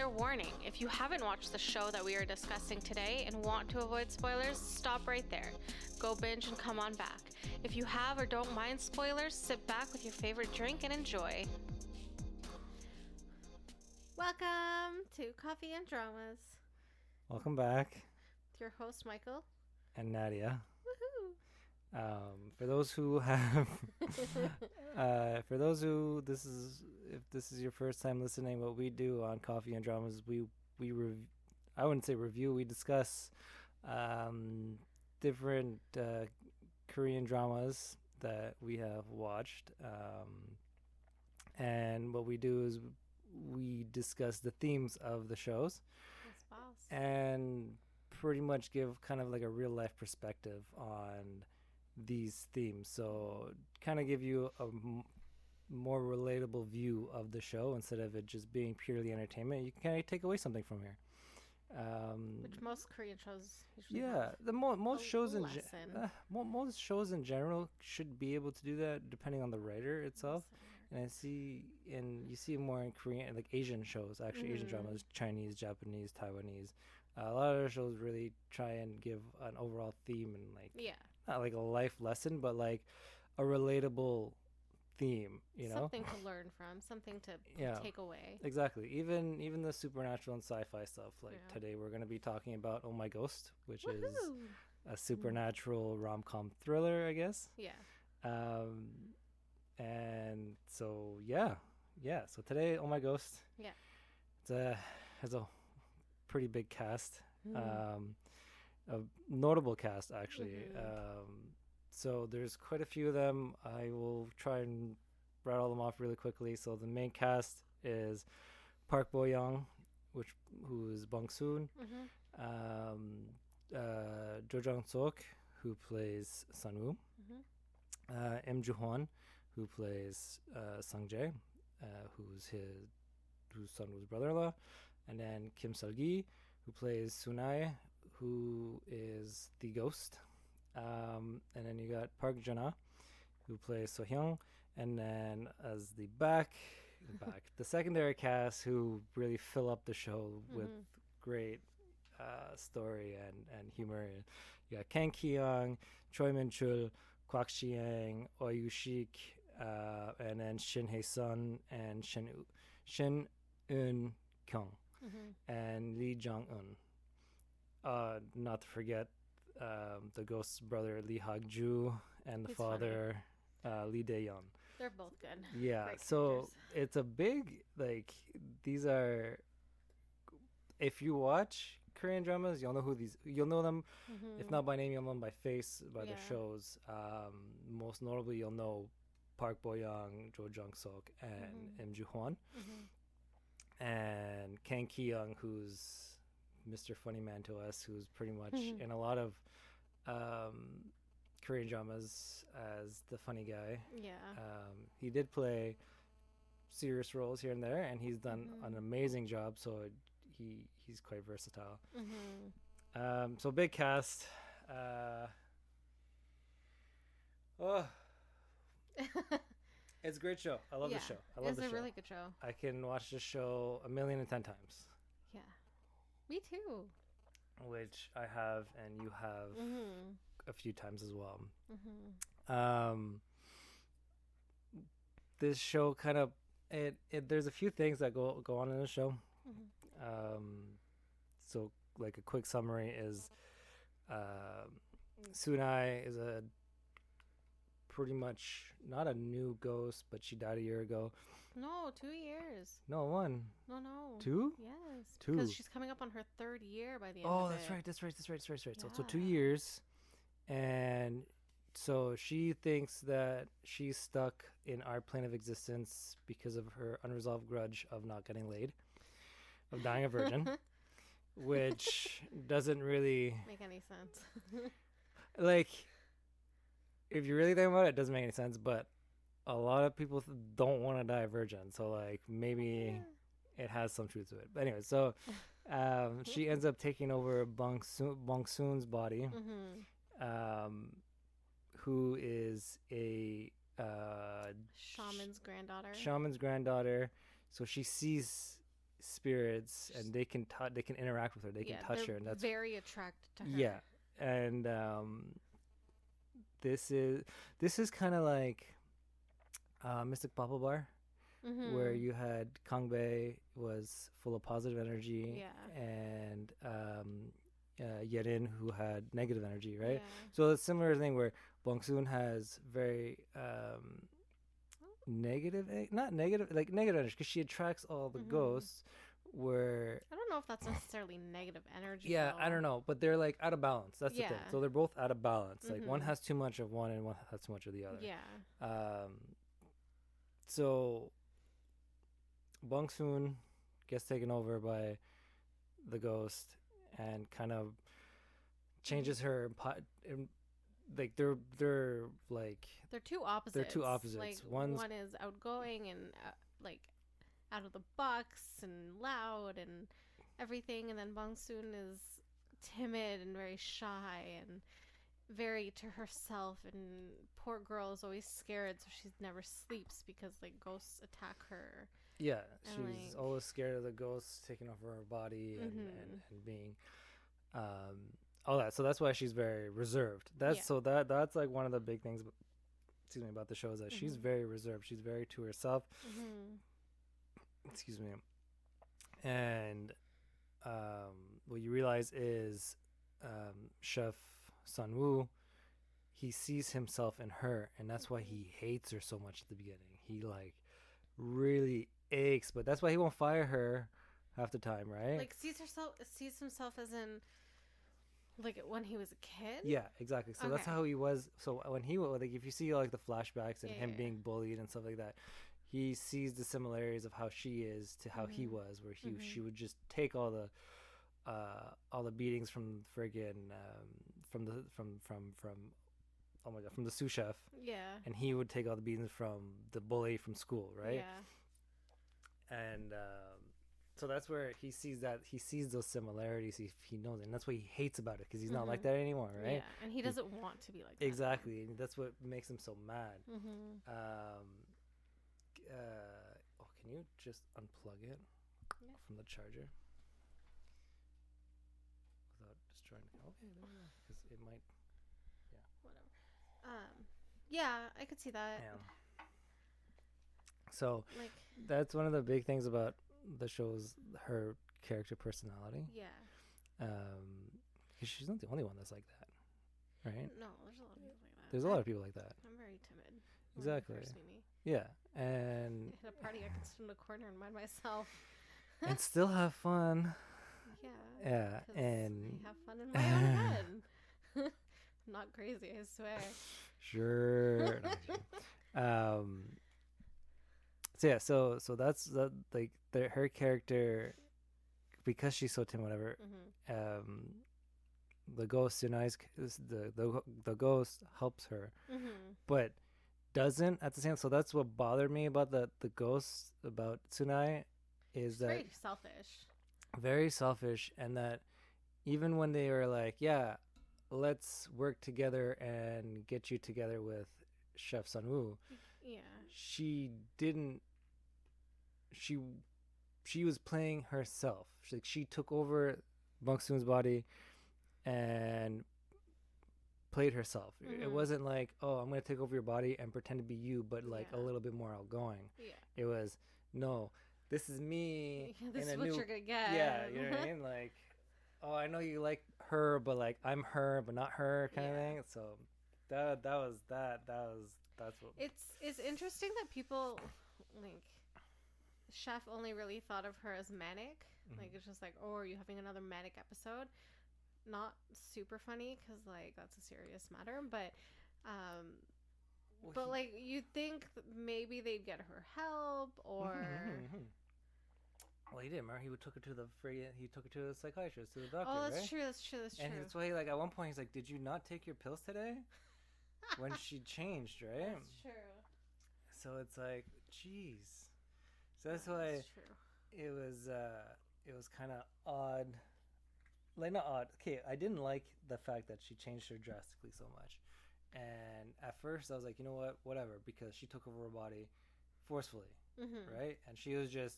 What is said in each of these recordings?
Spoiler warning. If you haven't watched the show that we are discussing today and want to avoid spoilers, stop right there. Go binge and come on back. If you have or don't mind spoilers, sit back with your favorite drink and enjoy. Welcome to Coffee and Dramas. Welcome back. With your host, Michael. And Nadia. Woohoo! For those who have, if this is your first time listening, what we do on Coffee and Dramas, I wouldn't say review, we discuss different Korean dramas that we have watched, and what we do is we discuss the themes of the shows, and pretty much give kind of like a real life perspective on these themes, so kind of give you a more relatable view of the show instead of it just being purely entertainment. You can kind of take away something from here, which most Korean shows usually most shows most shows in general should be able to do that, depending on the writer itself. And you see more in Korean, like Asian shows, actually. Asian dramas, Chinese, Japanese, Taiwanese. A lot of shows really try and give an overall theme and not like a life lesson, but like a relatable theme, something to learn from, something to take away. Exactly. Even the supernatural and sci-fi stuff. Today we're going to be talking about Oh My Ghost, which is a supernatural rom-com thriller, I guess. And so so today Oh My Ghost, has a pretty big cast, a notable cast actually. So there's quite a few of them. I will try and rattle them off really quickly. So the main cast is Park Bo-young, who is Bong-Sun, Jo Jung-sok, who plays Sun-woo, Im Joo-hwan, who plays Sang-jae, who's Sun-woo's brother-in-law, and then Kim Seol-gi, who plays Soon-Ae, who is the ghost. And then you got Park Jun-ah, who plays So-hyung, and then as the the secondary cast who really fill up the show with great story and humor. You got Kang Ki-young, Choi Min-chul, Kwak Shi-young, Oh Yu-shik, and then Shin Hae-sun and Shin Eun-kyung, and Lee Jong-un. Not to forget the ghost's brother Lee Hak-ju and the father Lee Dae-yeon. They're both good. Yeah, great so characters. it's a big, these are, if you watch Korean dramas, you'll know them. If not by name, you'll know them by face, by their shows. Most notably, you'll know Park Bo-young, Jo Jung-sok, and Im Joo-hwan, and Kang Ki-young, who's Mr. Funny Man to us, who's pretty much in a lot of Korean dramas as the funny guy. He did play serious roles here and there, and he's done an amazing job, so he's quite versatile. So big cast. It's a great show. I love the show. It's a really good show. I can watch this show 1,010,000 times. Yeah, me too. Which I have, and you have a few times as well. This show kind of there's a few things that go on in the show. So like a quick summary is Soon-Ae is a pretty much not a new ghost, but she died a year ago. No, 2 years. No, one. No. 2? Yes. 2. Because she's coming up on her 3rd year by the end of it. That's right. Yeah. So 2 years. And so she thinks that she's stuck in our plane of existence because of her unresolved grudge of not getting laid, of dying a virgin, which doesn't really make any sense. If you really think about it, it doesn't make any sense, but a lot of people don't want to die a virgin, so maybe it has some truth to it. But anyway, so she ends up taking over Bong-Soon's body, who is a shaman's granddaughter. So she sees spirits, and they can interact with her. They can touch her, and that's very attracted to her. Yeah, and this is kind of like Mystic Papa Bar, where you had Kangbei was full of positive energy, and Yerin who had negative energy, right? Yeah. So it's a similar thing where Bong-Sun has very negative energy because she attracts all the ghosts, where I don't know if that's necessarily negative energy. Yeah, though. I don't know, but they're like out of balance. That's the thing. So they're both out of balance. Like one has too much of one and one has too much of the other. Yeah. So Bong-Sun gets taken over by the ghost and kind of changes her. Like they're like they're two opposites. They're two opposites. Like one is outgoing and like out of the box and loud and everything, and then Bong-Sun is timid and very shy and very to herself, and poor girl is always scared, so she never sleeps because like ghosts attack her. Yeah, she's always scared of the ghosts taking over her body and being all that. So that's why she's very reserved. That's like one of the big things about the show is that she's very reserved. She's very to herself. Excuse me. And what you realize is Chef Sun-woo, he sees himself in her, and that's why he hates her so much at the beginning. He like really aches, but that's why he won't fire her half the time, right? Like sees himself as in like when he was a kid. Yeah, exactly. So that's how he was. So when he was like, if you see like the flashbacks and him being bullied and stuff like that, he sees the similarities of how she is to how he was, where she would just take all the beatings from friggin' from the sous chef. Yeah. And he would take all the beatings from the bully from school, right? Yeah. And so that's where he sees those similarities. He knows it, and that's what he hates about it, because he's not like that anymore, right? Yeah, and he doesn't want to be like that. Exactly, and that's what makes him so mad. Can you just unplug it from the charger without destroying it? Okay, there we go. Because it might. Whatever. Yeah, I could see that. Yeah. So that's one of the big things about the show's her character personality. Yeah. Because she's not the only one that's like that, right? No, there's a lot of people like that. There's a lot of people like that. I'm very timid. Exactly. Yeah, and at a party I can sit in a corner and mind myself. And still have fun. Yeah. Yeah, and I have fun in my own head. Not crazy, I swear. Sure. So yeah, so that's that. Like her character, because she's so timid, whatever. The ghost Soon-Ae's the ghost helps her, but doesn't at the same. So that's what bothered me about the ghost about Soon-Ae is that very selfish. Very selfish, and that even when they were like, yeah, let's work together and get you together with Chef Sun-woo. Yeah. She didn't. She was playing herself. She took over Bong-Soon's body and played herself. It wasn't like, oh, I'm gonna take over your body and pretend to be you, but like a little bit more outgoing. Yeah. It was, no, this is me. This is what you're gonna get. Yeah, you know what I mean? Like, oh, I know you like her, but like I'm her, but not her, kind of thing. So that's what. It's interesting that people like Chef only really thought of her as manic. Like it's just like, oh, are you having another manic episode? Not super funny because like that's a serious matter, but like you'd think that maybe they'd get her help or. Well, he did. Remember, he took her to the psychiatrist, to the doctor. Oh, that's right? true. That's true. And that's why, like, at one point, he's like, "Did you not take your pills today?" When she changed, right? That's true. So it's like, jeez. So that's why it was kind of odd. Like, not odd. Okay, I didn't like the fact that she changed her drastically so much. And at first, I was like, you know what? Whatever, because she took over her body forcefully, right? And she was just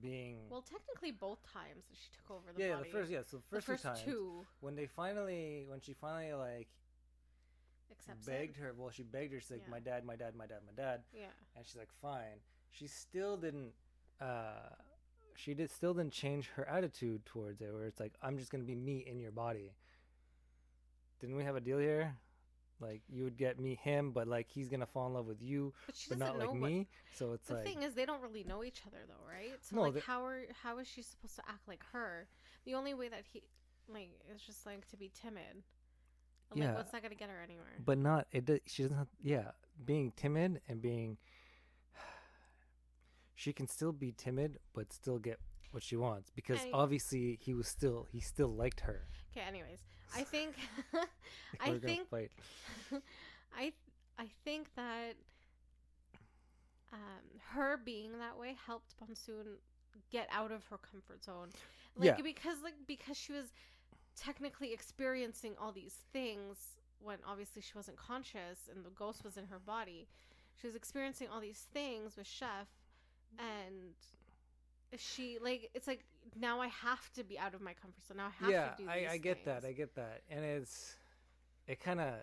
being. Well, technically, both times that she took over the Yeah, body. so the first two times. When she finally like Accepts begged it. her. Well, she begged her. She's like, Yeah. my dad, my dad, my dad, my dad. Yeah. And she's like, fine. She still didn't. Still didn't change her attitude towards it. Where it's like, I'm just gonna be me in your body. Didn't we have a deal here? Like, you would get me him, but like he's gonna fall in love with you, but not like me. So it's the like, thing is, they don't really know each other though, right? So No, like, how is she supposed to act like her? The only way that he like is just like to be timid. And, Yeah. Like, what's that gonna get her anywhere? but not it. She doesn't have. Yeah, being timid and being. She can still be timid, but still get what she wants because obviously he still liked her. Okay. Anyways, I think We're gonna fight. I think that her being that way helped Bong-Sun get out of her comfort zone. Like, because she was technically experiencing all these things when obviously she wasn't conscious and the ghost was in her body. She was experiencing all these things with Chef, and she like it's like now I have to be out of my comfort zone. Now I have to do these I get things. that. I get that. And it's kind of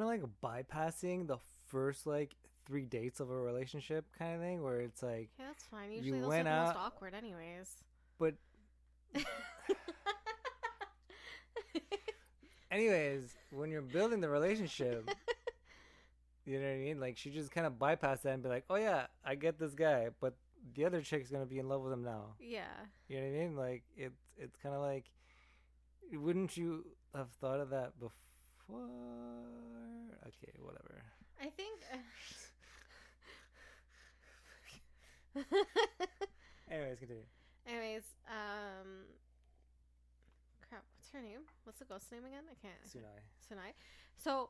like bypassing the first like 3 dates of a relationship kind of thing where it's like, yeah, that's fine. Usually those went are the out, most awkward anyways. But anyways, when you're building the relationship, you know what I mean? Like, she just kind of bypassed that and be like, oh yeah, I get this guy, but the other chick's gonna be in love with him now. Yeah. You know what I mean? Like, it's kind of like, wouldn't you have thought of that before? Okay, whatever. I think. Anyways, continue. Anyways, crap. What's her name? What's the ghost name again? I can't. Soon-Ae. Soon-Ae. So,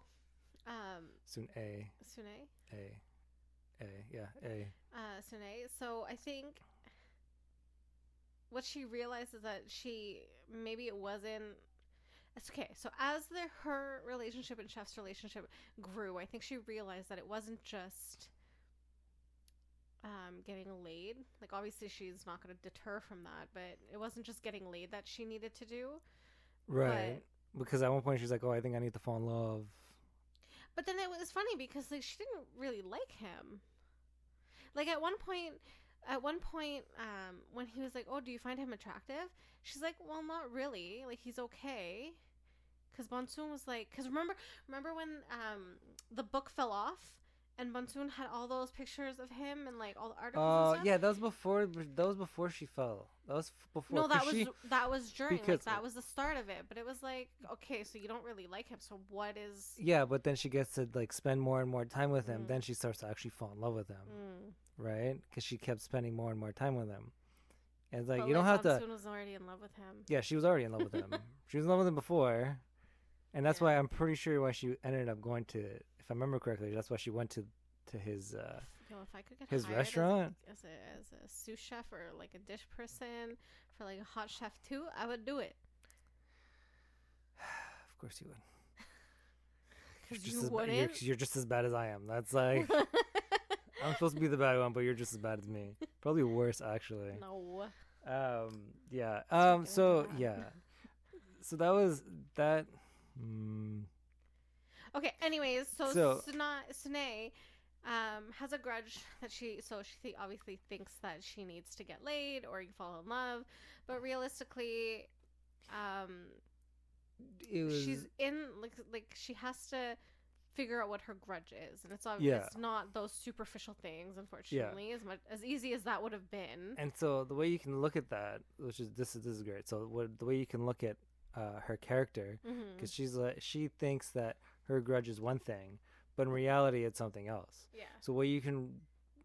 Soon-Ae. Soon-Ae. A. Soon-Ae. So I think what she realized is that maybe it wasn't. It's okay. So as her relationship and Chef's relationship grew, I think she realized that it wasn't just getting laid. Like, obviously she's not going to deter from that, but it wasn't just getting laid that she needed to do. Right. Because at one point she's like, oh, I think I need to fall in love. But then it was funny because like she didn't really like him. Like at one point, when he was like, oh, do you find him attractive? She's like, well, not really. Like, he's okay. Because Bong-Sun was like, because remember when the book fell off and Bong-Sun had all those pictures of him and like all the articles and stuff? Yeah, that was before she fell. That was before. No, that was during. Like, that was the start of it. But it was like, okay, so you don't really like him. So what is? Yeah, but then she gets to like spend more and more time with him. Then she starts to actually fall in love with him, right? Because she kept spending more and more time with him. And it's like, but you don't have to. Bong-Sun was already in love with him. Yeah, she was already in love with him. She was in love with him before, and that's why I'm pretty sure why she ended up going to. If I remember correctly, that's why she went to his. If I could get his hired restaurant as a sous chef or like a dish person for like a hot chef too, I would do it. Of course you would. Because you wouldn't. You're just as bad as I am. That's like I'm supposed to be the bad one, but you're just as bad as me. Probably worse, actually. No. Yeah. So yeah. So that was that. Okay. Anyways, so Soon-Ae has a grudge that she obviously thinks that she needs to get laid or you fall in love, but realistically, she's in like she has to figure out what her grudge is, and it's not those superficial things, unfortunately, as easy as that would have been. And so the way you can look at that, which is this is great. So the way you can look at her character, because she thinks that her grudge is one thing, but in reality it's something else. Yeah. So what you can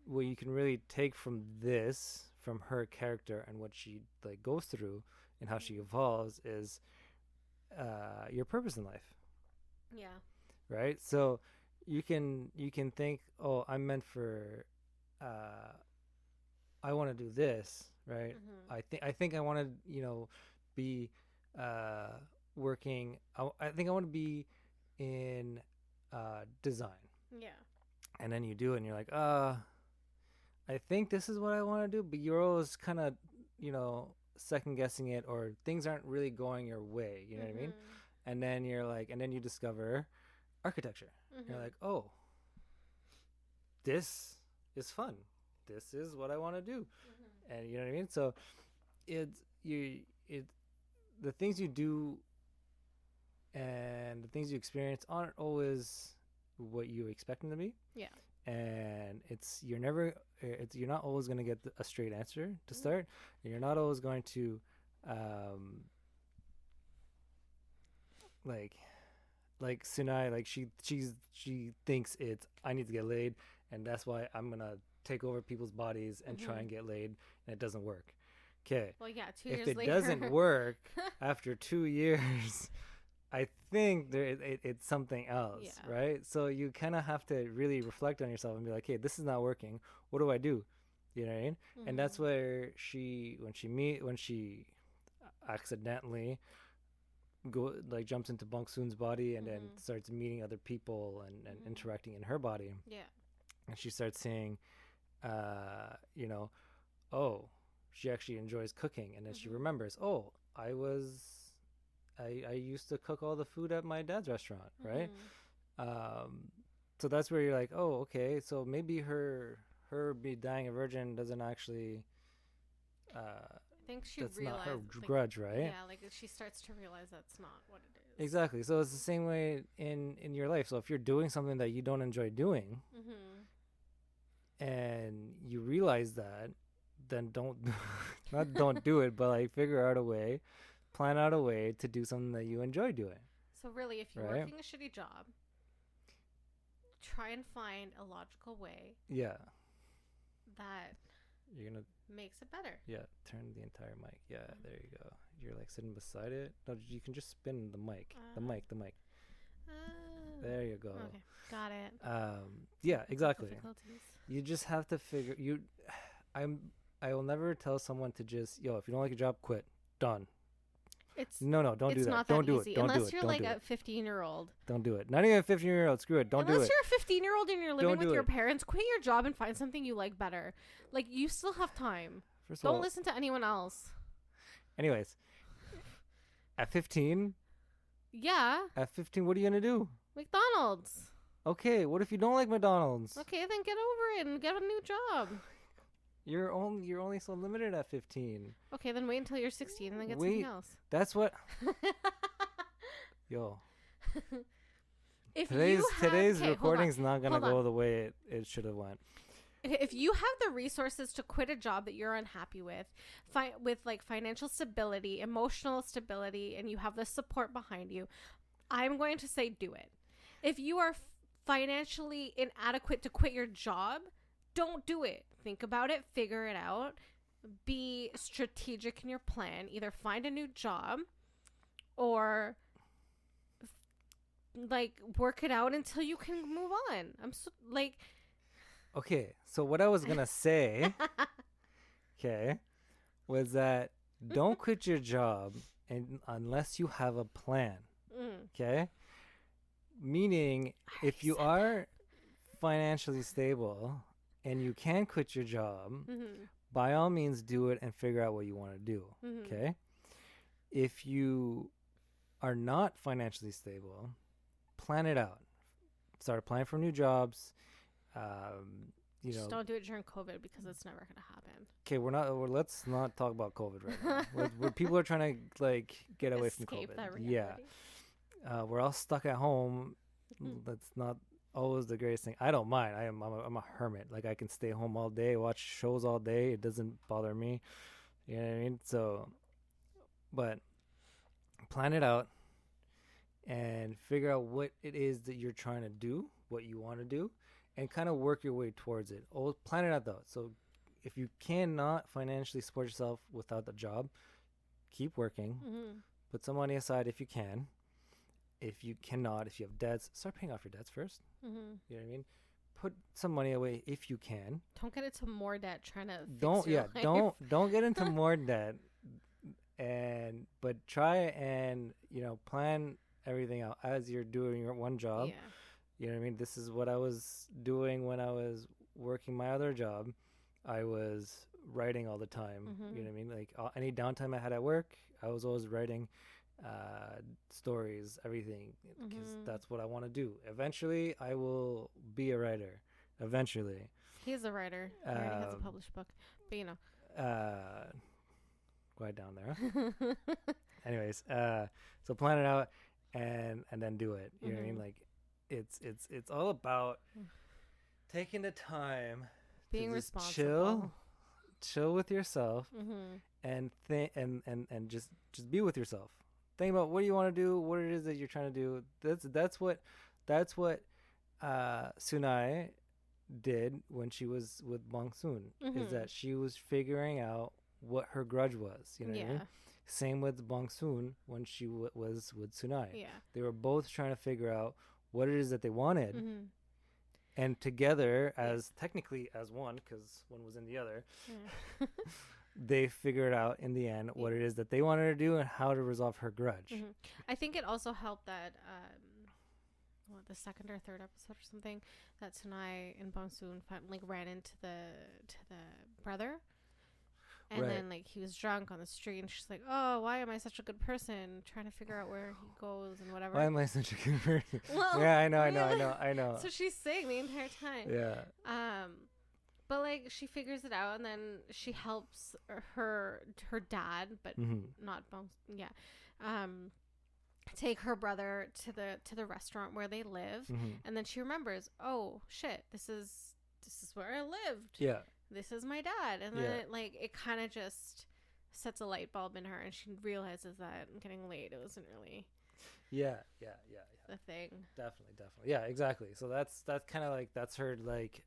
really take from her character and what she like goes through and how she evolves is your purpose in life. Yeah. Right? So you can think, oh, I'm meant for I want to do this, right? I think I want to, be working I think I want to be in design. Yeah. And then you do it and you're like, I I think this is what I want to do, but you're always kind of, you know, second guessing it, or things aren't really going your way. You know what I mean? And then you're like, and then you discover architecture. You're like, oh, this is fun. This is what I want to do. And you know what I mean? So it's the things you do and the things you experience aren't always what you expect them to be. Yeah. And you're not always going to get a straight answer to start, and you're not always going to like Soon-Ae, like she thinks it's I need to get laid, and that's why I'm gonna take over people's bodies and try and get laid, and it doesn't work. Okay. Well, yeah, 2 years if it later. doesn't work after 2 years, I think it's something else, right? So you kind of have to really reflect on yourself and be like, hey, this is not working. What do I do? You know what I mean? And that's where when she accidentally jumps into Bong-Sun's body and then starts meeting other people and interacting in her body. Yeah. And she starts seeing, oh, she actually enjoys cooking. And then she remembers, oh, I used to cook all the food at my dad's restaurant, right? So that's where you're like, oh, okay, so maybe her be dying a virgin doesn't actually I think she that's realized, not her grudge, right? Yeah, like she starts to realize that's not what it is. Exactly. So it's the same way in your life. So if you're doing something that you don't enjoy doing, and you realize that, then don't do it, but like figure out a way, plan out a way to do something that you enjoy doing. So really, if you're working a shitty job, try and find a logical way. Yeah. That you're gonna makes it better. Yeah, turn the entire mic. Yeah, there you go. You're like sitting beside it. No, you can just spin the mic. The mic. There you go. Okay, got it. Yeah, exactly. You just have to figure. I will never tell someone to just if you don't like your job, quit. Done. No, don't do that. Don't do it. Don't do it. Unless you're like a 15-year-old. Don't do it. Not even a 15-year-old. Screw it. Don't do it. Unless you're a 15-year-old and you're living with your parents, quit your job and find something you like better. Like, you still have time. Don't listen to anyone else. Anyways, at 15. Yeah. At 15, what are you gonna do? McDonald's. Okay. What if you don't like McDonald's? Okay, then get over it and get a new job. You're only so limited at 15. Okay, then wait until you're 16 and then get something else. That's what. Yo. If today's recording's not gonna go the way it should have went. If you have the resources to quit a job that you're unhappy with like financial stability, emotional stability, and you have the support behind you, I'm going to say do it. If you are financially inadequate to quit your job, don't do it. Think about it, figure it out, be strategic in your plan. Either find a new job or work it out until you can move on. Okay, so what I was going to say, was that don't quit your job unless you have a plan, okay? Meaning, if you are financially stable and you can quit your job, by all means do it and figure out what you want to do, okay? If you are not financially stable, plan it out. Start applying for new jobs. Just don't do it during COVID because it's never going to happen. Okay, let's not talk about COVID right now. where people are trying to get away from COVID. That reality. Yeah. We're all stuck at home. That's not always the greatest thing. I don't mind. I'm a hermit. Like, I can stay home all day, watch shows all day. It doesn't bother me. You know what I mean? So, but plan it out and figure out what it is that you're trying to do, what you want to do, and kind of work your way towards it. Plan it out though. So if you cannot financially support yourself without the job, keep working. Put some money aside if you can. If you cannot, if you have debts, start paying off your debts first. You know what I mean? Put some money away if you can. Don't get into more debt trying to don't get into more debt. But try and plan everything out as you're doing your one job. Yeah. You know what I mean? This is what I was doing when I was working my other job. I was writing all the time. Mhm. You know what I mean? Like any downtime I had at work, I was always writing stories, everything, because that's what I want to do. Eventually, I will be a writer. Eventually. He's a writer. He already has a published book, but you know. Quite down there. Anyways, so plan it out and then do it. You know what I mean? Like, it's all about taking the time, being to just responsible, chill with yourself, and and just be with yourself. Think about what you want to do, what it is that you're trying to do. That's what Soon-Ae did when she was with Bong-Sun. Is that she was figuring out what her grudge was. You know what I mean? Same with Bong-Sun when she was with Soon-Ae. Yeah. They were both trying to figure out what it is that they wanted. And together, as technically as one, because one was in the other, they figured out in the end what it is that they wanted to do and how to resolve her grudge. I think it also helped that the second or third episode or something, that Soon-Ae and Bong-Sun like ran into the brother. And then, like, he was drunk on the street, and she's like, oh, why am I such a good person? Trying to figure out where he goes and whatever. Why am I such a good person? Well, yeah, I know. So she's saying the entire time. Yeah. But, like, she figures it out, and then she helps her dad, but not Bong. Yeah. Take her brother to the restaurant where they live, and then she remembers, oh, shit, this is where I lived. Yeah. This is my dad. And then it kind of just sets a light bulb in her, and she realizes that getting late, it wasn't really the thing. Definitely. Yeah, exactly. So that's kind of like, that's her like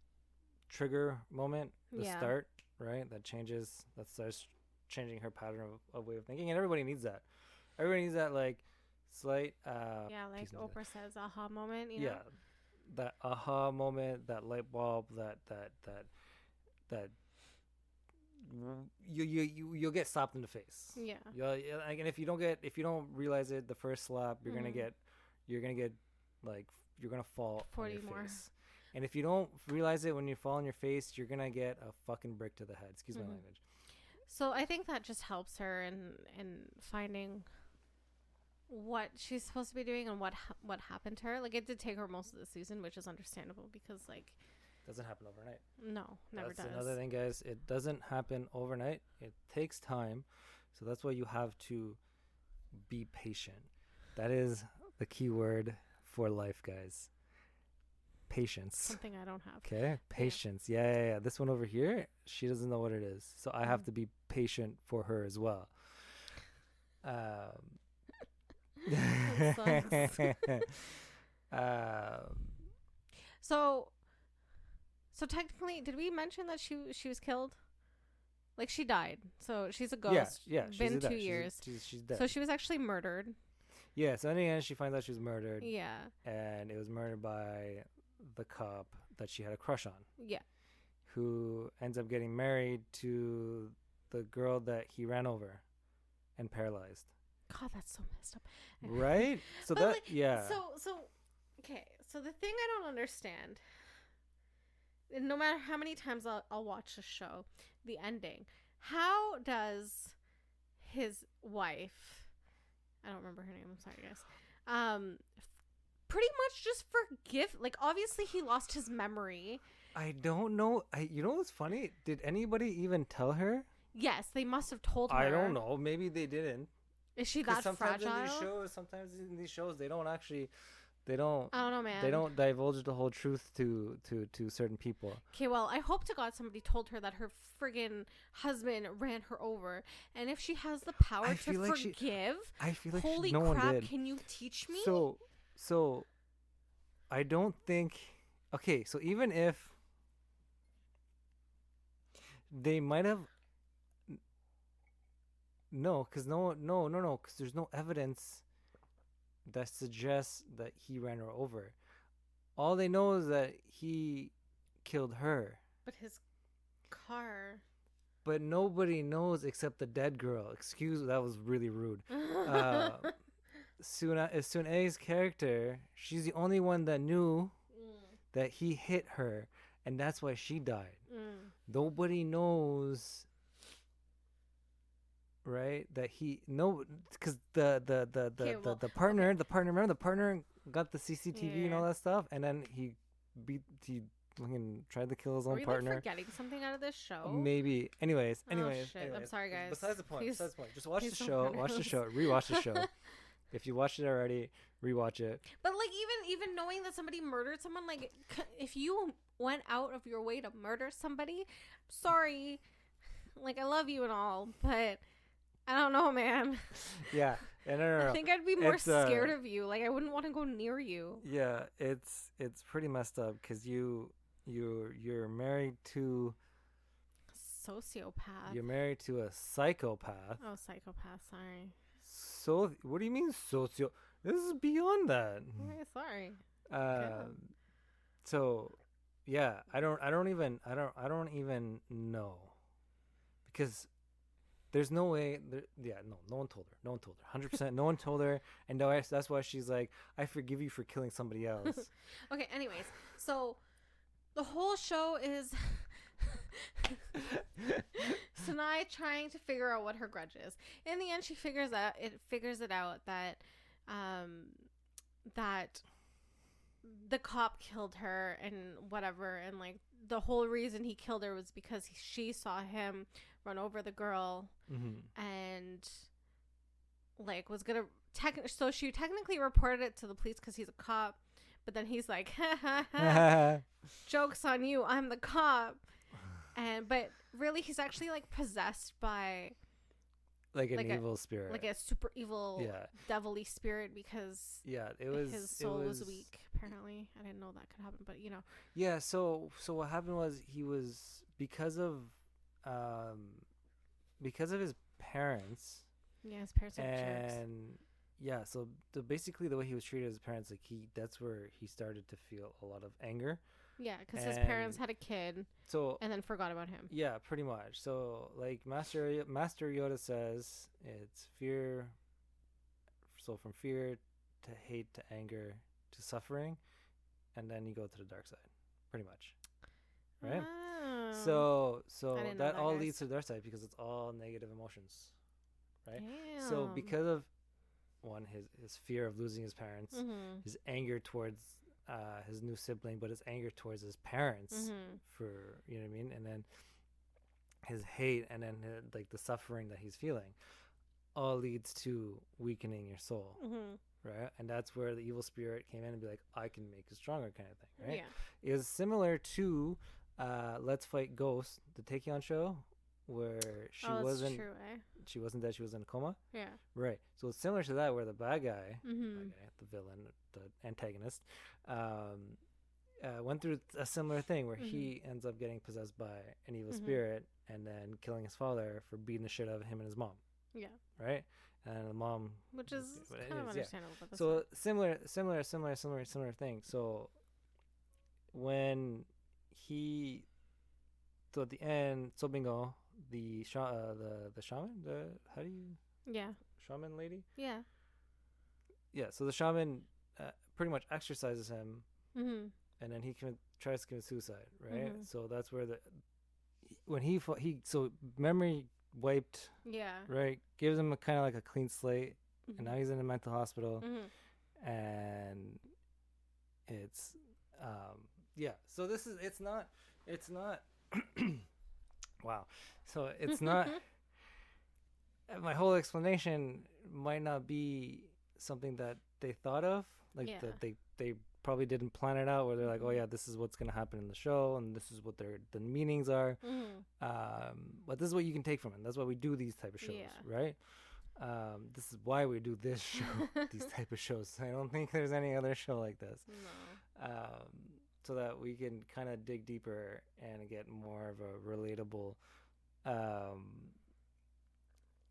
trigger moment, the start, right? That starts changing her pattern of way of thinking, and everybody needs that. Everybody needs that like slight like Oprah says, aha moment, you know? That aha moment, that light bulb, that you'll get slapped in the face. Yeah. And if you don't realize it the first slap, you're gonna get like, you're gonna fall 40 on your more. face. And if you don't realize it when you fall on your face, you're gonna get a fucking brick to the head. Excuse my language. So I think that just helps her in finding what she's supposed to be doing and what happened to her. Like, it did take her most of the season, which is understandable because, like, doesn't happen overnight. No, never does. That's another thing, guys. It doesn't happen overnight. It takes time. So that's why you have to be patient. That is the key word for life, guys. Patience. Something I don't have. Okay? Patience. Yeah. This one over here, she doesn't know what it is. So I have to be patient for her as well. So technically, did we mention that she was killed? Like, she died. So she's a ghost. Yeah. Been 2 years. She's dead. So she was actually murdered. Yeah. So in the end, she finds out she was murdered. Yeah. And it was murdered by the cop that she had a crush on. Yeah. Who ends up getting married to the girl that he ran over and paralyzed. God, that's so messed up. Right? So but that, like, yeah. So, okay. So the thing I don't understand, and no matter how many times I'll watch the show, the ending, how does his wife, I don't remember her name, I'm sorry guys, pretty much just forgive, like, obviously he lost his memory. I don't know. You know what's funny? Did anybody even tell her? Yes, they must have told her. I don't know. Maybe they didn't. Is she that sometimes fragile? Sometimes in these shows, they don't actually, I don't know, man. They don't divulge the whole truth to certain people. Okay, well, I hope to God somebody told her that her friggin' husband ran her over, and if she has the power to forgive, I feel like holy no crap! one did. Can you teach me? So, I don't think. Okay, so even if they might have. No, because because there's no evidence that suggests that he ran her over. All they know is that he killed her. But his car. But nobody knows except the dead girl. Excuse, that was really rude. Soon-Ae's character, she's the only one that knew that he hit her, and that's why she died. Nobody knows, right? That because the partner, remember the partner got the CCTV and all that stuff, and then he fucking tried to kill his own partner. Are we forgetting something out of this show? Maybe. Anyways. I'm sorry, guys. Besides the point. Just watch the show. Rewatch the show. If you watched it already, rewatch it. But like even knowing that somebody murdered someone, like if you went out of your way to murder somebody, sorry, like I love you and all, but I don't know, man. Yeah, no. I think I'd be more scared of you. Like I wouldn't want to go near you. Yeah, it's pretty messed up because you're married to sociopath. You're married to a psychopath. Oh, psychopath. Sorry. So what do you mean socio? This is beyond that. Okay, sorry. So yeah, I don't even know, because there's no way. No one told her. 100%. No one told her, and that's why she's like, I forgive you for killing somebody else. Okay. Anyways, so the whole show is Soon-Ae trying to figure out what her grudge is. In the end, she figures it out that that the cop killed her and whatever, and like the whole reason he killed her was because she saw him run over the girl, and like was gonna so she technically reported it to the police because he's a cop, but then he's like, joke's on you, I'm the cop. But really he's actually like possessed by like an evil spirit, like a super evil devilly spirit, because his soul was weak apparently. I didn't know that could happen, but so what happened was he was because of his parents. His parents are jerks. And so basically the way he was treated as parents, like that's where he started to feel a lot of anger. Yeah, because his parents had a kid, and then forgot about him. Yeah, pretty much. So, like Master Yoda says, it's fear. So from fear to hate to anger to suffering, and then you go to the dark side, pretty much. Right. So that all leads to the dark side because it's all negative emotions, right? Damn. So because of his fear of losing his parents, his anger towards his new sibling, but his anger towards his parents for, you know what I mean, and then his hate, and then like the suffering that he's feeling, all leads to weakening your soul, right? And that's where the evil spirit came in and be like, I can make you stronger, kind of thing, right? Yeah. It was similar to Let's Fight Ghost, the Taekyon show, where she wasn't dead, she was in a coma. Yeah. Right. So it's similar to that, where the bad guy, the villain, the antagonist, went through a similar thing where he ends up getting possessed by an evil spirit and then killing his father for beating the shit out of him and his mom. Yeah. Right? And the mom, which is kind of understandable. Yeah. So similar thing. So when at the end, So Bingo, the shaman, shaman lady? Yeah. Yeah, so the shaman pretty much exorcises him, and then he tries to commit suicide, right? So that's where so memory wiped, right? Gives him a kind of like a clean slate, and now he's in a mental hospital, and it's so it's not wow. So it's not my whole explanation might not be something that they thought of, like that they probably didn't plan it out, where they're like, oh yeah, this is what's going to happen in the show and this is what the meanings are, but this is what you can take from it. That's why we do these type of shows, right? This is why we do this show, these type of shows. I don't think there's any other show like this. No. So that we can kind of dig deeper and get more of a relatable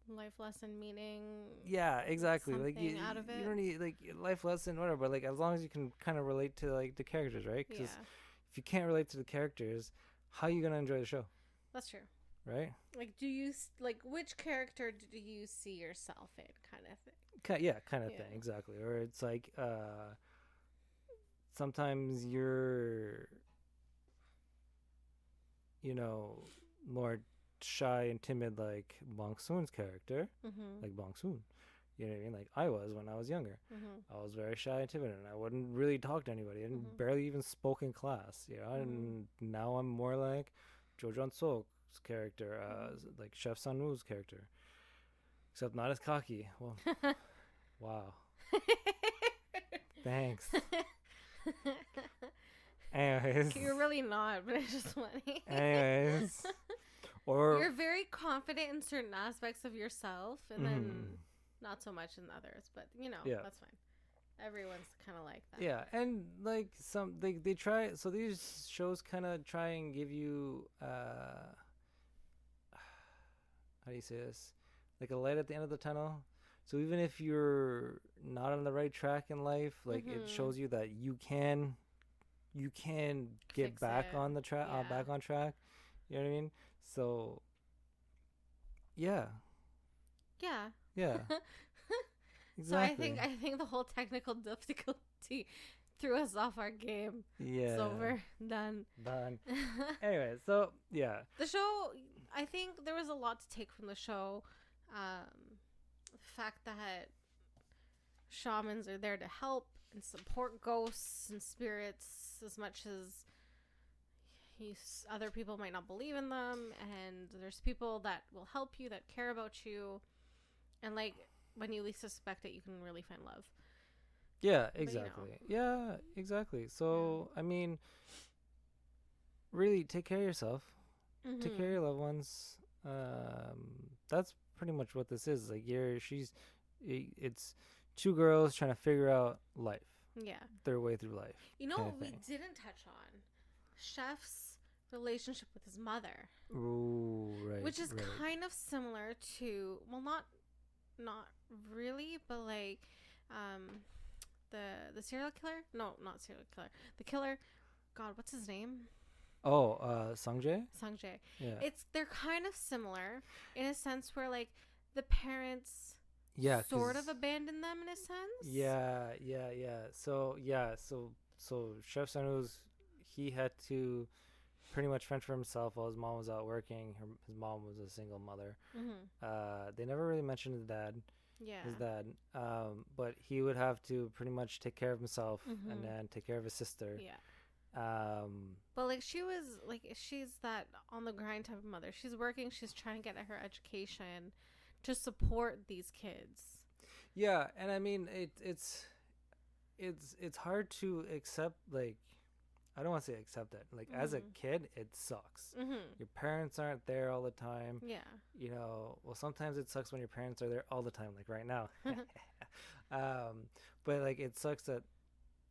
life lesson, meaning. Yeah, exactly. Like you out of it. You don't need like life lesson, whatever. But like as long as you can kind of relate to like the characters, right? Because if you can't relate to the characters, how are you gonna enjoy the show? That's true. Right. Like, do you which character do you see yourself in, kind of thing? Kind of thing, exactly. Or it's like sometimes you're you know, more shy and timid like Bong-Sun's character, like Bong-Sun. You know what I mean? Like I was when I was younger. I was very shy and timid, and I wouldn't really talk to anybody, and barely even spoke in class. You know, and now I'm more like Jo Jun-suk's character, like Chef Sun-woo's character, except not as cocky. Well, wow. Thanks. Anyways. You're really not, but it's just funny. Anyways. Or you're very confident in certain aspects of yourself, and then not so much in others. But you know, that's fine. Everyone's kind of like that. Yeah, and like they try. So these shows kind of try and give you how do you say this? Like a light at the end of the tunnel. So even if you're not on the right track in life, like it shows you that you can get back on the track, back on track. You know what I mean? So, yeah. Exactly. So I think the whole technical difficulty threw us off our game. Yeah. It's over. Done. Anyway, so yeah. The show, I think there was a lot to take from the show. The fact that shamans are there to help and support ghosts and spirits as much as other people might not believe in them, and there's people that will help you, that care about you, and like when you least suspect it, you can really find love. Yeah, exactly. Yeah, exactly. So I mean, really take care of yourself, take care of your loved ones. That's pretty much what this is. Like it's two girls trying to figure out life. Yeah, their way through life. You know, we didn't touch on Chef's relationship with his mother. Ooh, right. Which is kind of similar to, well, not really, but like the serial killer? No, not serial killer. The killer. God, what's his name? Oh, Sung-jae? Sung-jae. Yeah. They're kind of similar in a sense where like the parents sort of abandoned them in a sense. Yeah. So Chef Sun-woo's, he had to pretty much fend for himself while his mom was out working. His mom was a single mother. They never really mentioned his dad. But he would have to pretty much take care of himself and then take care of his sister. But like she's that on the grind type of mother. She's working, she's trying to get at her education to support these kids. Yeah, and I mean it's hard to accept, like, I don't want to say accept it. Like as a kid, it sucks. Your parents aren't there all the time. Yeah. You know, well, sometimes it sucks when your parents are there all the time, like right now. But like it sucks that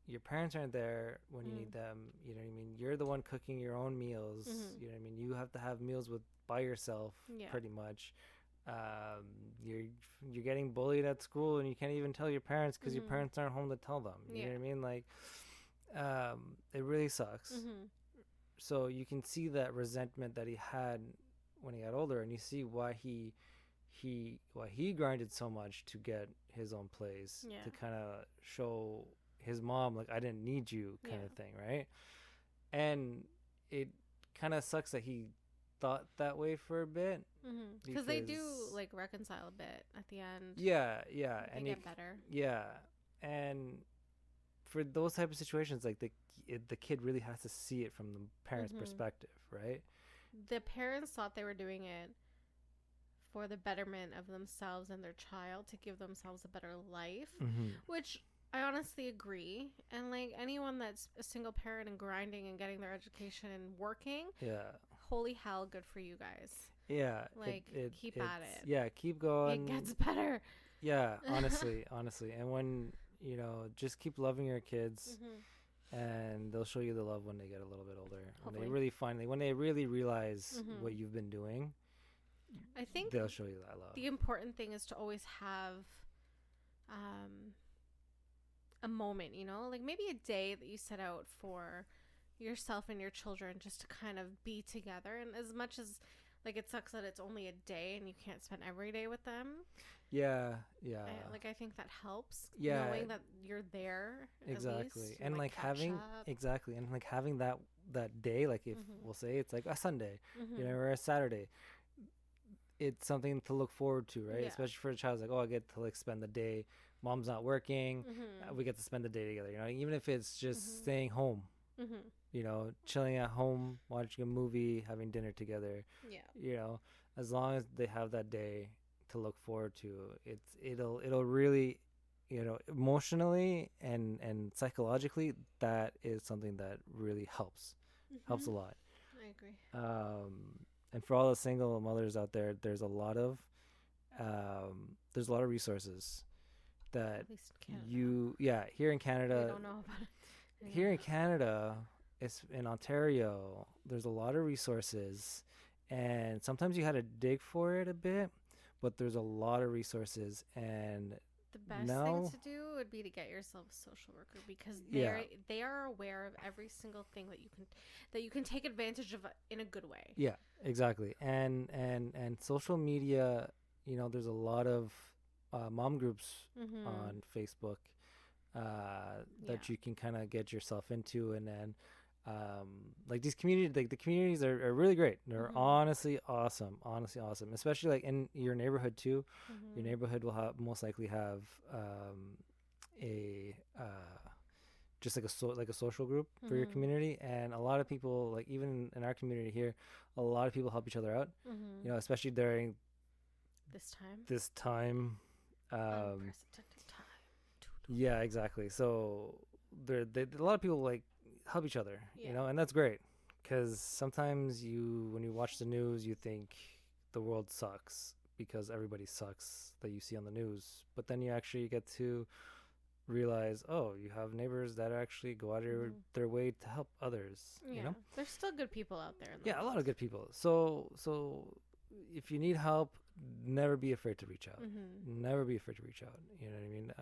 your parents aren't there when you need them. You know what I mean? You're the one cooking your own meals. You know what I mean? You have to have meals by yourself, pretty much. You're getting bullied at school and you can't even tell your parents because your parents aren't home to tell them. You know what I mean? Like, it really sucks. So you can see that resentment that he had when he got older, and you see why he grinded so much to get his own place, to kind of show his mom, like, I didn't need you kind of thing, right? And it kind of sucks that he thought that way for a bit, because they do like reconcile a bit at the end. And get better. And for those type of situations, like the kid really has to see it from the parents' perspective, right? The parents thought they were doing it for the betterment of themselves and their child, to give themselves a better life, which I honestly agree. And like anyone that's a single parent and grinding and getting their education and working, holy hell, good for you guys. Like keep at it. Keep going. It gets better. Honestly. And when, you know, just keep loving your kids, and they'll show you the love when they get a little bit older. Hopefully. When they really realize what you've been doing, I think they'll show you that love. The important thing is to always have a moment, you know, like maybe a day that you set out for yourself and your children, just to kind of be together. And as much as like it sucks that it's only a day and you can't spend every day with them, Yeah. I think that helps. Yeah. Knowing that you're there. Exactly. At least, And like having that day, like if we'll say it's like a Sunday, or a Saturday, it's something to look forward to, right? Yeah. Especially for a child, like, oh, I get to like spend the day. Mom's not working. We get to spend the day together. Even if it's just staying home. Chilling at home, watching a movie, having dinner together. Yeah. As long as they have that day to look forward to, it'll really, emotionally and psychologically, that is something that really helps a lot. I agree. And for all the single mothers out there, there's a lot of resources that At least in Canada. here in Canada. I don't know about it. Here in Canada, it's in Ontario, there's a lot of resources, and sometimes you had to dig for it a bit, but there's a lot of resources. And the best thing to do would be to get yourself a social worker, because they are aware of every single thing that you can take advantage of in a good way. Yeah, exactly. And social media, there's a lot of mom groups on Facebook that you can kind of get yourself into, and then like these communities, like the communities are really great. They're honestly awesome, especially like in your neighborhood too. Your neighborhood will most likely have a just like a social group for your community. And a lot of people, like even in our community here, a lot of people help each other out, especially during this time. Unprecedented time. Yeah, exactly. So a lot of people like help each other, and that's great, because sometimes when you watch the news, you think the world sucks because everybody sucks that you see on the news, but then you actually get to realize, oh, you have neighbors that actually go out of their way to help others. There's still good people out there. A lot of good people. So if you need help, never be afraid to reach out. Never be afraid to reach out. You know what I mean?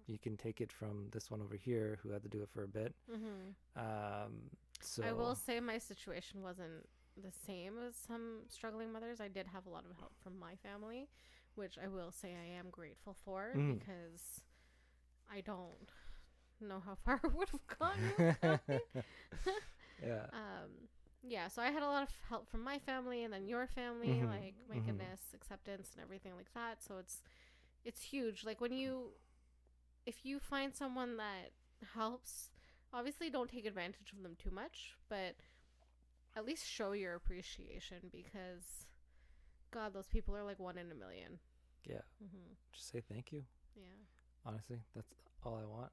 You can take it from this one over here who had to do it for a bit. So I will say my situation wasn't the same as some struggling mothers. I did have a lot of help from my family, which I will say I am grateful for, because I don't know how far I would have gotten without it. So I had a lot of help from my family, and then your family, like, my goodness, acceptance and everything like that. So it's huge. Like, if you find someone that helps, obviously don't take advantage of them too much, but at least show your appreciation, because God, those people are like one in a million. Yeah. Just say thank you. Yeah. Honestly, that's all I want.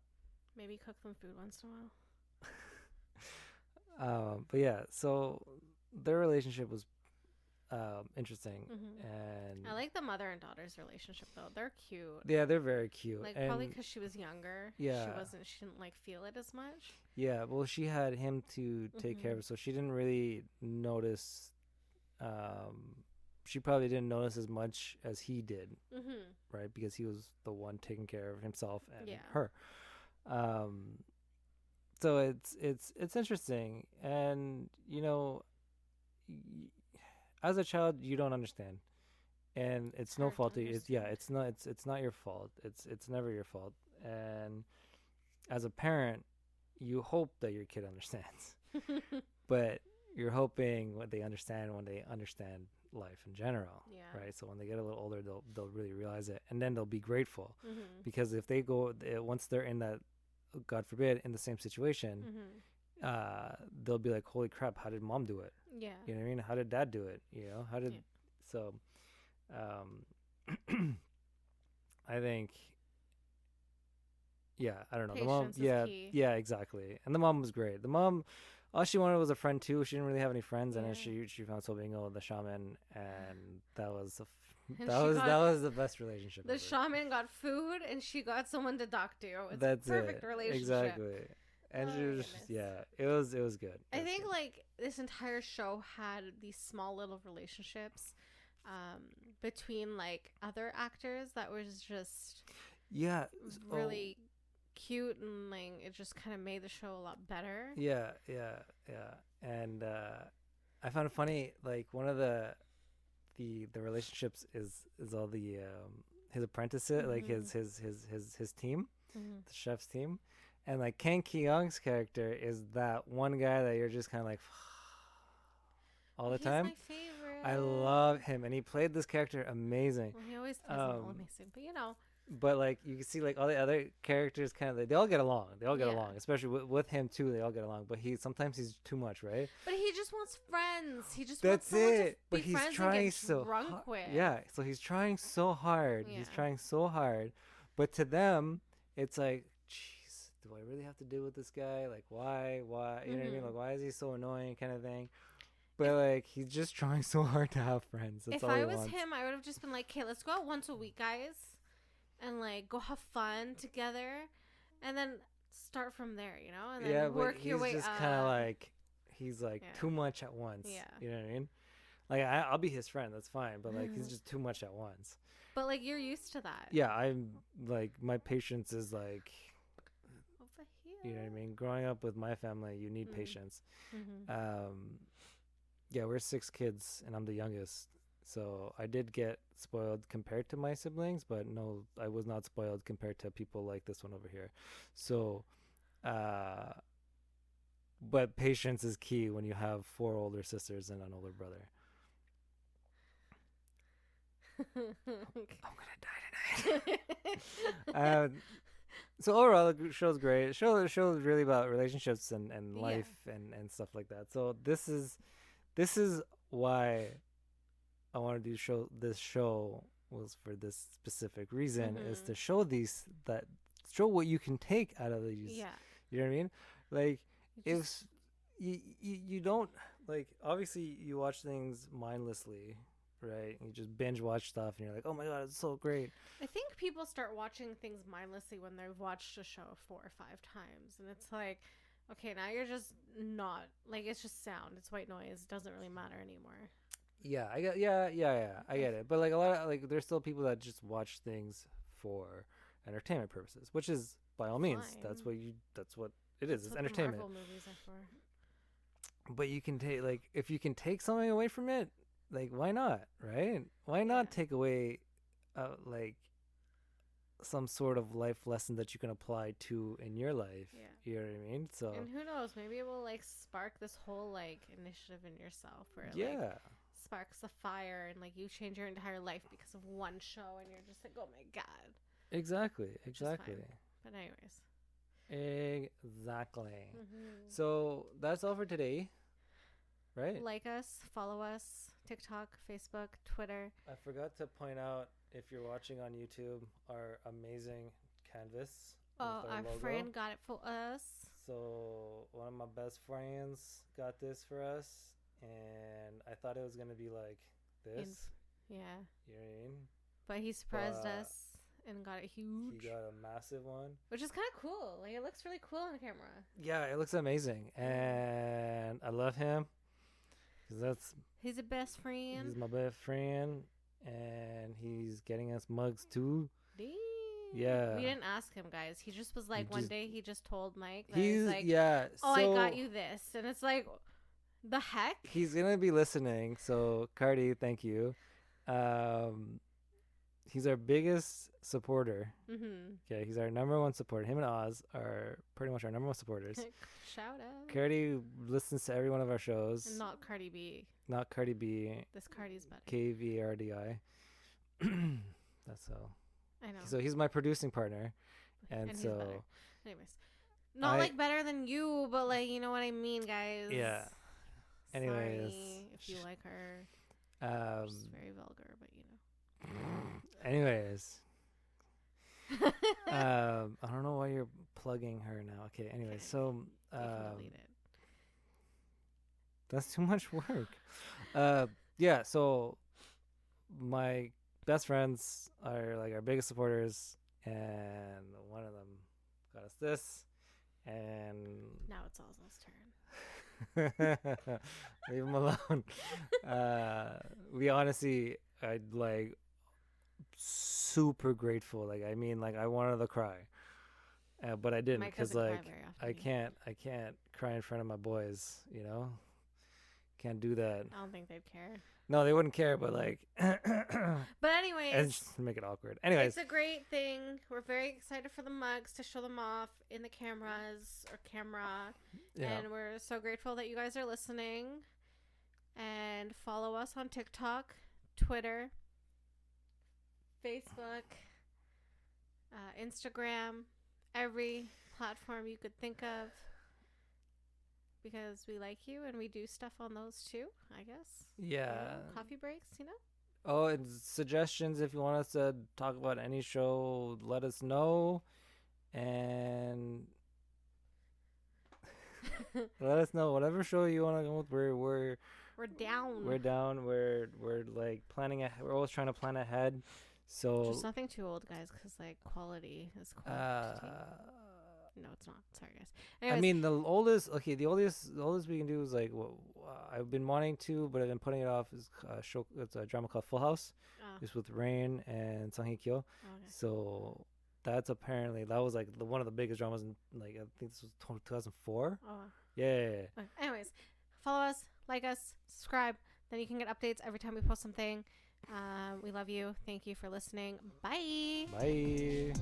Maybe cook them food once in a while. But yeah, so their relationship was interesting, and I like the mother and daughter's relationship though. They're cute. Yeah, they're very cute. Like, probably because she was younger. Yeah, she didn't like feel it as much. Yeah, well, she had him to take care of, so she didn't really notice. She probably didn't notice as much as he did, right? Because he was the one taking care of himself and her. So it's interesting, and as a child you don't understand, and it's no fault to you. It's not your fault. It's never your fault. And as a parent, you hope that your kid understands, but you're hoping when they understand life in general, right? So when they get a little older, they'll really realize it, and then they'll be grateful, because if they go once they're in that, God forbid, in the same situation, they'll be like, holy crap, how did mom do it? Yeah. You know what I mean? How did dad do it? How did, so, I think, I don't know. Patience the mom, is key. Exactly. And the mom was great. The mom, all she wanted was a friend too. She didn't really have any friends, and then she found Sobingo, the shaman, and that was that was the best relationship. The ever. Shaman got food, and she got someone to talk to. It's That's a perfect relationship. Exactly. And she was just, it was good. I think like this entire show had these small little relationships between like other actors that was just really cute, and like it just kind of made the show a lot better. Yeah. And I found it funny, like one of the relationships is all the his apprentices, like his team, the chef's team, and like Kang Ki-young's character is that one guy that you're just kind of like all the time. He's my favorite. I love him, and he played this character amazing. Well, he always plays them all amazing, but you know. But like you can see, like all the other characters, kind of they all get along. They all get along, especially with him too. They all get along. But sometimes he's too much, right? But he just wants friends. He just That's wants someone it. to But be he's friends trying and get so drunk hard. with. Yeah, so he's trying so hard. Yeah. He's trying so hard. But to them, it's like, jeez, do I really have to deal with this guy? Like, why? You know what I mean? Like, why is he so annoying, kind of thing. But like, he's just trying so hard to have friends. That's all he wants. If I was him, I would have just been like, okay, let's go out once a week, guys. And like go have fun together, and then start from there, you know, and then work your way up. He's just kind of like he's like too much at once. Yeah, you know what I mean. Like I'll be his friend, that's fine, but like he's just too much at once. But like you're used to that. Yeah, I'm like my patience is like over here. You know what I mean. Growing up with my family, you need patience. Yeah, we're 6 kids, and I'm the youngest. So I did get spoiled compared to my siblings, but no, I was not spoiled compared to people like this one over here. So, but patience is key when you have 4 older sisters and an older brother. I'm gonna die tonight. So overall, the show's great. The show is really about relationships and life and stuff like that. So this is why I wanted to this show was for this specific reason, is to show show what you can take out of these. Yeah. You know what I mean? Like if you don't, like, obviously you watch things mindlessly, right? You just binge watch stuff and you're like, oh my god, it's so great. I think people start watching things mindlessly when they've watched a show 4 or 5 times, and it's like, okay, now you're just not, like, it's just sound, it's white noise, it doesn't really matter anymore. Yeah, I get it. But like a lot of, like, there's still people that just watch things for entertainment purposes, which is by all means, that's what it is. It's entertainment. Marvel movies are for. But you can take, like, if you can take something away from it, like, why not, right? Why not take away, like, some sort of life lesson that you can apply to in your life? Yeah. You know what I mean? So. And who knows? Maybe it will, like, spark this whole, like, initiative in yourself where like sparks a fire and, like, you change your entire life because of one show and you're just like, oh my god. Exactly. But anyways. Exactly. So that's all for today, right? Like us, follow us, TikTok, Facebook, Twitter. I forgot to point out, if you're watching on YouTube, our amazing canvas. Oh, our friend got it for us. So one of my best friends got this for us, and I thought it was gonna be like this. Yeah. You know what I mean? But he surprised us and got it huge. He got a massive one, which is kind of cool. Like, it looks really cool on camera. Yeah, it looks amazing, and I love him because he's a best friend. He's my best friend, and he's getting us mugs too. Dang. Yeah. We didn't ask him, guys. He just was like, one day he just told Mike that he's like, oh, I got you this, and it's like, the heck. He's gonna be listening, so Cardi, thank you. He's our biggest supporter. Okay, he's our number 1 supporter. Him and Oz are pretty much our number 1 supporters. Shout out. Cardi listens to every one of our shows. And not Cardi B. Not Cardi B. This Cardi's better. KVRDI. That's so. I know. So he's my producing partner, and so. Better. Anyways, not like better than you, but like, you know what I mean, guys. Yeah. Anyways, sorry if you like her. She's very vulgar, but you know. Anyways, I don't know why you're plugging her now. Okay. Anyways, so delete it. That's too much work. Yeah. So my best friends are like our biggest supporters, and one of them got us this, and now it's Oz's turn. Leave him alone. We honestly, I'd like super grateful. Like, I mean, like, I wanted to cry, but I didn't, because like I can't cry in front of my boys. You know, can't do that. I don't think they'd care. No, they wouldn't care, but like, But anyways, just make it awkward. Anyways, it's a great thing. We're very excited for the mugs to show them off in the cameras or camera. yeah. And we're so grateful that you guys are listening. And follow us on TikTok, Twitter, Facebook, Instagram, every platform you could think of. Because we like you and we do stuff on those too, I guess. Yeah. Coffee breaks, you know? Oh, and suggestions if you want us to talk about any show, let us know. And let us know whatever show you want to go with. We're down. We're down. We're like planning ahead. We're always trying to plan ahead. So just nothing too old, guys, because like quality is quantity. No, it's not. Sorry, guys. Anyways, I mean, the oldest we can do is like I've been wanting to, but I've been putting it off. Is show? It's a drama called Full House. It's with Rain and Sung Hye Kyo. Okay. So that was like one of the biggest dramas in, like, I think this was 2004. Oh. Yeah. Okay. Anyways, follow us, like us, subscribe. Then you can get updates every time we post something. We love you. Thank you for listening. Bye. Bye.